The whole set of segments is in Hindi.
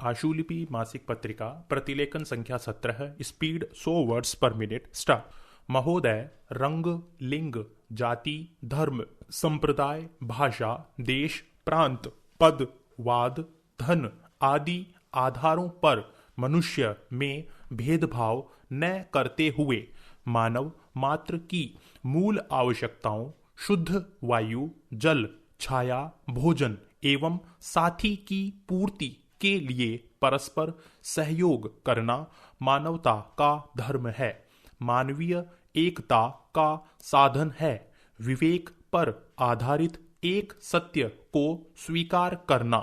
आशुलिपि मासिक पत्रिका प्रतिलेखन संख्या 17 स्पीड 100 वर्ड्स पर मिनट स्टार्ट। महोदय, रंग, लिंग, जाति, धर्म, संप्रदाय, भाषा, देश, प्रांत, पद, वाद, धन आदि आधारों पर मनुष्य में भेदभाव न करते हुए मानव मात्र की मूल आवश्यकताओं शुद्ध वायु, जल, छाया, भोजन एवं साथी की पूर्ति के लिए परस्पर सहयोग करना मानवता का धर्म है, मानवीय एकता का साधन है। विवेक पर आधारित एक सत्य को स्वीकार करना।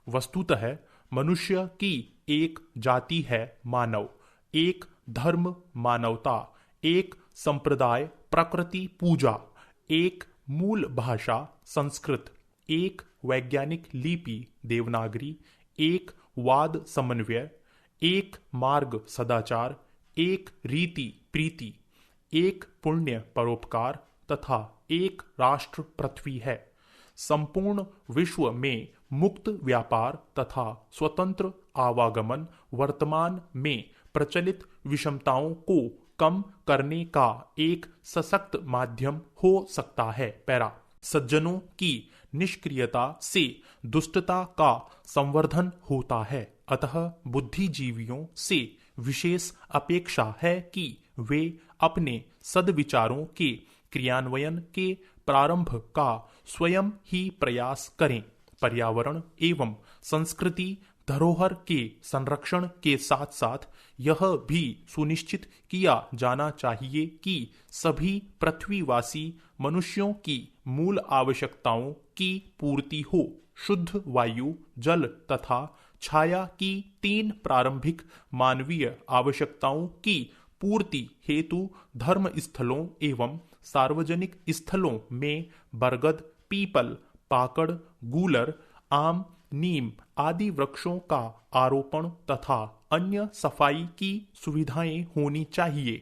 वस्तुतः मनुष्य की एक जाति है मानव, एक धर्म मानवता, एक संप्रदाय प्रकृति पूजा, एक मूल भाषा संस्कृत, एक वैज्ञानिक लिपि देवनागरी, एक वाद समन्वय, एक मार्ग सदाचार, एक रीति प्रीति, एक पुण्य परोपकार तथा एक राष्ट्र पृथ्वी है। संपूर्ण विश्व में मुक्त व्यापार तथा स्वतंत्र आवागमन वर्तमान में प्रचलित विषमताओं को कम करने का एक सशक्त माध्यम हो सकता है। पैरा सज्जनों की निष्क्रियता से दुष्टता का संवर्धन होता है, अतः बुद्धिजीवियों से विशेष अपेक्षा है कि वे अपने सद्विचारों के क्रियान्वयन के प्रारंभ का स्वयं ही प्रयास करें। पर्यावरण एवं संस्कृति धरोहर के संरक्षण के साथ साथ यह भी सुनिश्चित किया जाना चाहिए कि सभी पृथ्वीवासी मनुष्यों की मूल आवश्यकताओं की पूर्ति हो। शुद्ध वायु, जल तथा छाया की 3 प्रारंभिक मानवीय आवश्यकताओं की पूर्ति हेतु धर्म स्थलों एवं सार्वजनिक स्थलों में बरगद, पीपल, पाकड़, गूलर, आम, नीम आदि वृक्षों का आरोपण तथा अन्य सफाई की सुविधाएं होनी चाहिए।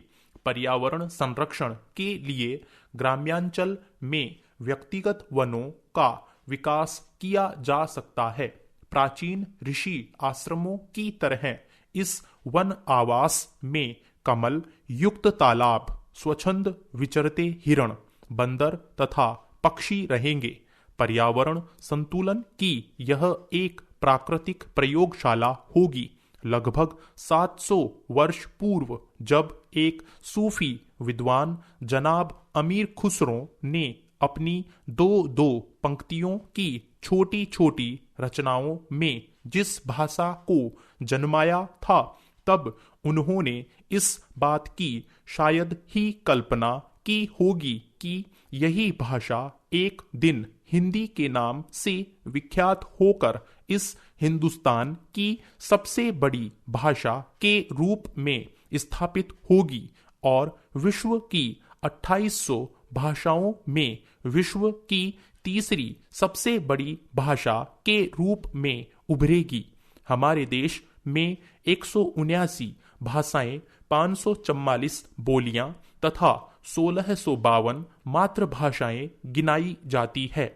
पर्यावरण संरक्षण के लिए ग्राम्यांचल में व्यक्तिगत वनों का विकास किया जा सकता है। प्राचीन ऋषि आश्रमों की तरह इस वन आवास में कमल युक्त तालाब, स्वच्छंद विचरते हिरण, बंदर तथा पक्षी रहेंगे। पर्यावरण संतुलन की यह एक प्राकृतिक प्रयोगशाला होगी। लगभग 700 वर्ष पूर्व जब एक सूफी विद्वान जनाब अमीर खुसरो ने अपनी 2-2 पंक्तियों की छोटी छोटी रचनाओं में जिस भाषा को जन्माया था, तब उन्होंने इस बात की शायद ही कल्पना की होगी कि यही भाषा एक दिन हिंदी के नाम से विख्यात होकर इस हिंदुस्तान की सबसे बड़ी भाषा के रूप में स्थापित होगी और विश्व की 2800 भाषाओं में विश्व की तीसरी सबसे बड़ी भाषा के रूप में उभरेगी। हमारे देश में 179 भाषाएं, 544 बोलियां तथा 1652 मातृभाषाएं गिनाई जाती है।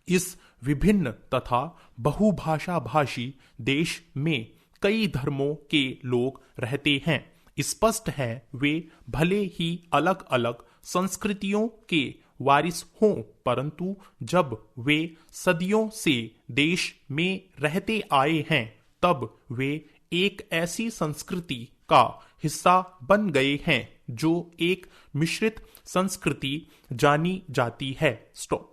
इस विभिन्न तथा बहुभाषा भाषी देश में कई धर्मों के लोग रहते हैं। स्पष्ट है वे भले ही अलग अलग संस्कृतियों के वारिस हों, परंतु जब वे सदियों से देश में रहते आए हैं तब वे एक ऐसी संस्कृति का हिस्सा बन गए हैं जो एक मिश्रित संस्कृति जानी जाती है। स्टॉप।